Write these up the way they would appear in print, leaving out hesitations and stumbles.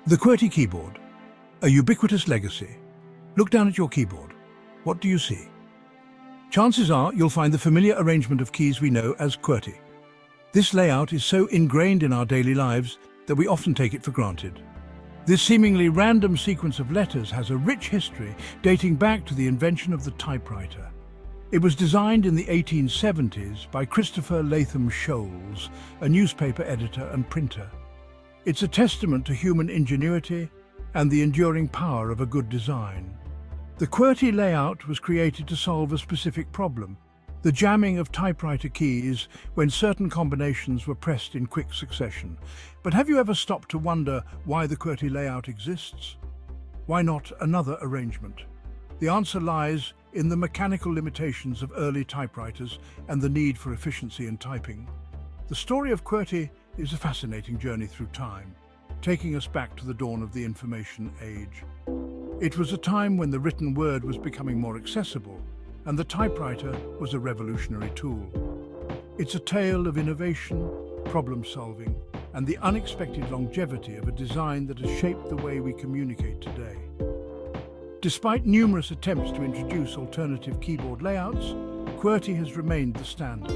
The QWERTY keyboard, a ubiquitous legacy. Look down at your keyboard. What do you see? Chances are you'll find the familiar arrangement of keys we know as QWERTY. This layout is so ingrained in our daily lives that we often take it for granted. This seemingly random sequence of letters has a rich history dating back to the invention of the typewriter. It was designed in the 1870s by Christopher Latham Sholes, a newspaper editor and printer. It's a testament to human ingenuity and the enduring power of a good design. The QWERTY layout was created to solve a specific problem: the jamming of typewriter keys when certain combinations were pressed in quick succession. But have you ever stopped to wonder why the QWERTY layout exists? Why not another arrangement? The answer lies in the mechanical limitations of early typewriters and the need for efficiency in typing. The story of QWERTY is a fascinating journey through time, taking us back to the dawn of the information age. It was a time when the written word was becoming more accessible, and the typewriter was a revolutionary tool. It's a tale of innovation, problem-solving, and the unexpected longevity of a design that has shaped the way we communicate today. Despite numerous attempts to introduce alternative keyboard layouts, QWERTY has remained the standard.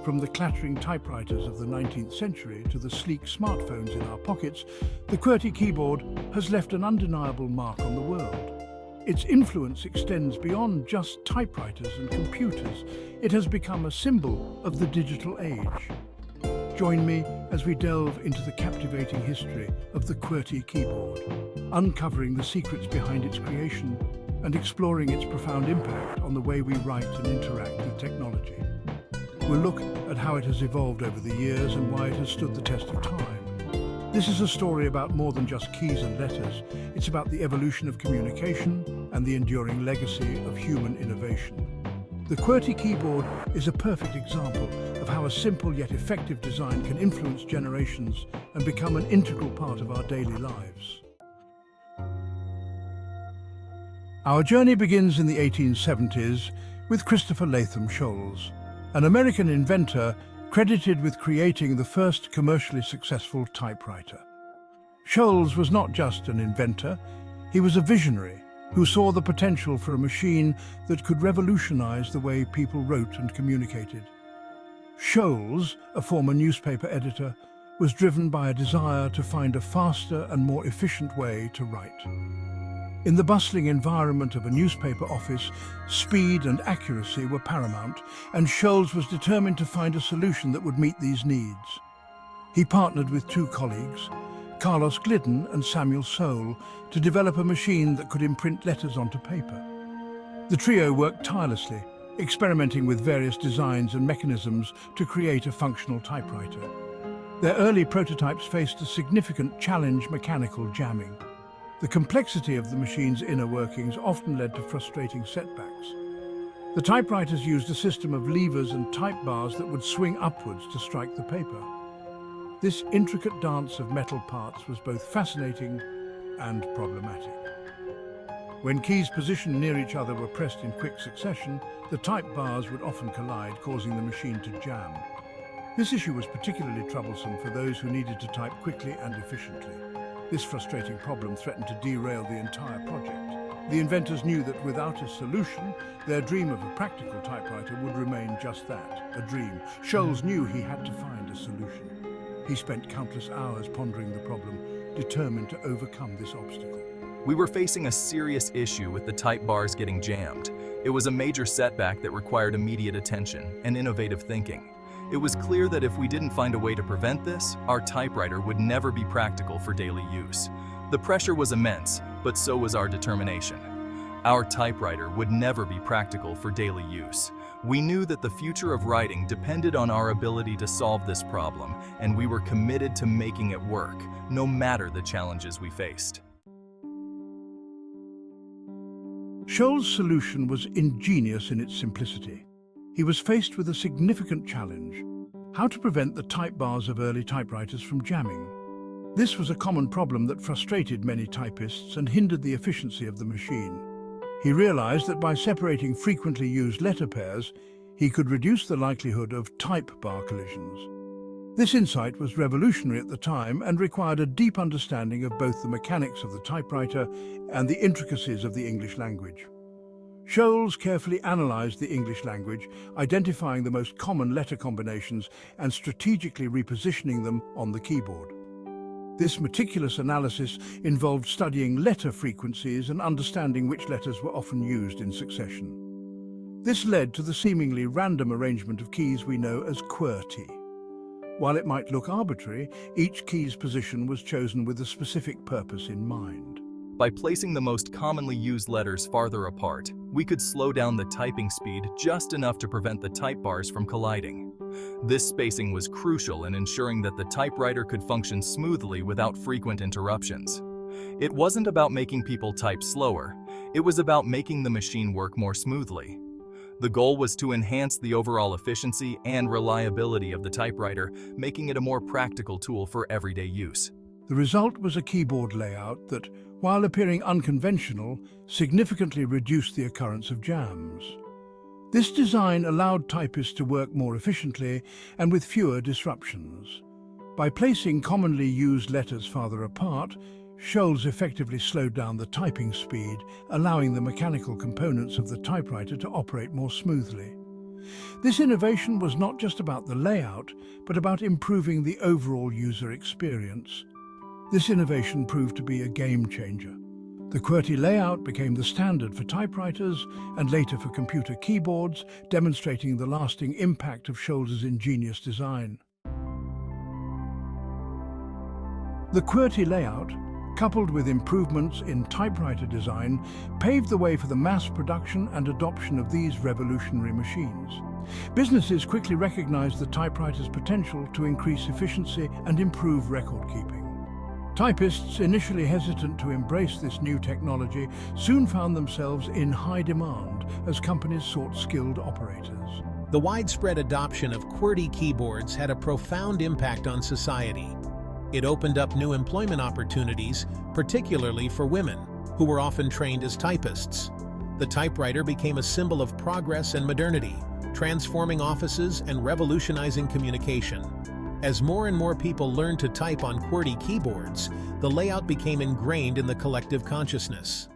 From the clattering typewriters of the 19th century to the sleek smartphones in our pockets, the QWERTY keyboard has left an undeniable mark on the world. Its influence extends beyond just typewriters and computers. It has become a symbol of the digital age. Join me as we delve into the captivating history of the QWERTY keyboard, uncovering the secrets behind its creation and exploring its profound impact on the way we write and interact with technology. We'll look at how it has evolved over the years and why it has stood the test of time. This is a story about more than just keys and letters. It's about the evolution of communication and the enduring legacy of human innovation. The QWERTY keyboard is a perfect example of how a simple yet effective design can influence generations and become an integral part of our daily lives. Our journey begins in the 1870s with Christopher Latham Sholes, an American inventor credited with creating the first commercially successful typewriter. Sholes was not just an inventor, he was a visionary who saw the potential for a machine that could revolutionize the way people wrote and communicated. Sholes, a former newspaper editor, was driven by a desire to find a faster and more efficient way to write. In the bustling environment of a newspaper office, speed and accuracy were paramount, and Sholes was determined to find a solution that would meet these needs. He partnered with two colleagues, Carlos Glidden and Samuel Soule, to develop a machine that could imprint letters onto paper. The trio worked tirelessly, experimenting with various designs and mechanisms to create a functional typewriter. Their early prototypes faced a significant challenge: mechanical jamming. The complexity of the machine's inner workings often led to frustrating setbacks. The typewriters used a system of levers and type bars that would swing upwards to strike the paper. This intricate dance of metal parts was both fascinating and problematic. When keys positioned near each other were pressed in quick succession, the type bars would often collide, causing the machine to jam. This issue was particularly troublesome for those who needed to type quickly and efficiently. This frustrating problem threatened to derail the entire project. The inventors knew that without a solution, their dream of a practical typewriter would remain just that, a dream. Sholes knew he had to find a solution. He spent countless hours pondering the problem, determined to overcome this obstacle. We were facing a serious issue with the type bars getting jammed. It was a major setback that required immediate attention and innovative thinking. It was clear that if we didn't find a way to prevent this, our typewriter would never be practical for daily use. The pressure was immense, but so was our determination. Our typewriter would never be practical for daily use. We knew that the future of writing depended on our ability to solve this problem, and we were committed to making it work, no matter the challenges we faced. Sholes' solution was ingenious in its simplicity. He was faced with a significant challenge: how to prevent the type bars of early typewriters from jamming. This was a common problem that frustrated many typists and hindered the efficiency of the machine. He realized that by separating frequently used letter pairs, he could reduce the likelihood of type bar collisions. This insight was revolutionary at the time and required a deep understanding of both the mechanics of the typewriter and the intricacies of the English language. Scholes carefully analysed the English language, identifying the most common letter combinations and strategically repositioning them on the keyboard. This meticulous analysis involved studying letter frequencies and understanding which letters were often used in succession. This led to the seemingly random arrangement of keys we know as QWERTY. While it might look arbitrary, each key's position was chosen with a specific purpose in mind. By placing the most commonly used letters farther apart, we could slow down the typing speed just enough to prevent the type bars from colliding. This spacing was crucial in ensuring that the typewriter could function smoothly without frequent interruptions. It wasn't about making people type slower, it was about making the machine work more smoothly. The goal was to enhance the overall efficiency and reliability of the typewriter, making it a more practical tool for everyday use. The result was a keyboard layout that, while appearing unconventional, significantly reduced the occurrence of jams. This design allowed typists to work more efficiently and with fewer disruptions. By placing commonly used letters farther apart, Scholes effectively slowed down the typing speed, allowing the mechanical components of the typewriter to operate more smoothly. This innovation was not just about the layout, but about improving the overall user experience. This innovation proved to be a game changer. The QWERTY layout became the standard for typewriters and later for computer keyboards, demonstrating the lasting impact of Scholes's ingenious design. The QWERTY layout, coupled with improvements in typewriter design, paved the way for the mass production and adoption of these revolutionary machines. Businesses quickly recognized the typewriter's potential to increase efficiency and improve record-keeping. Typists, initially hesitant to embrace this new technology, soon found themselves in high demand as companies sought skilled operators. The widespread adoption of QWERTY keyboards had a profound impact on society. It opened up new employment opportunities, particularly for women, who were often trained as typists. The typewriter became a symbol of progress and modernity, transforming offices and revolutionizing communication. As more and more people learned to type on QWERTY keyboards, the layout became ingrained in the collective consciousness.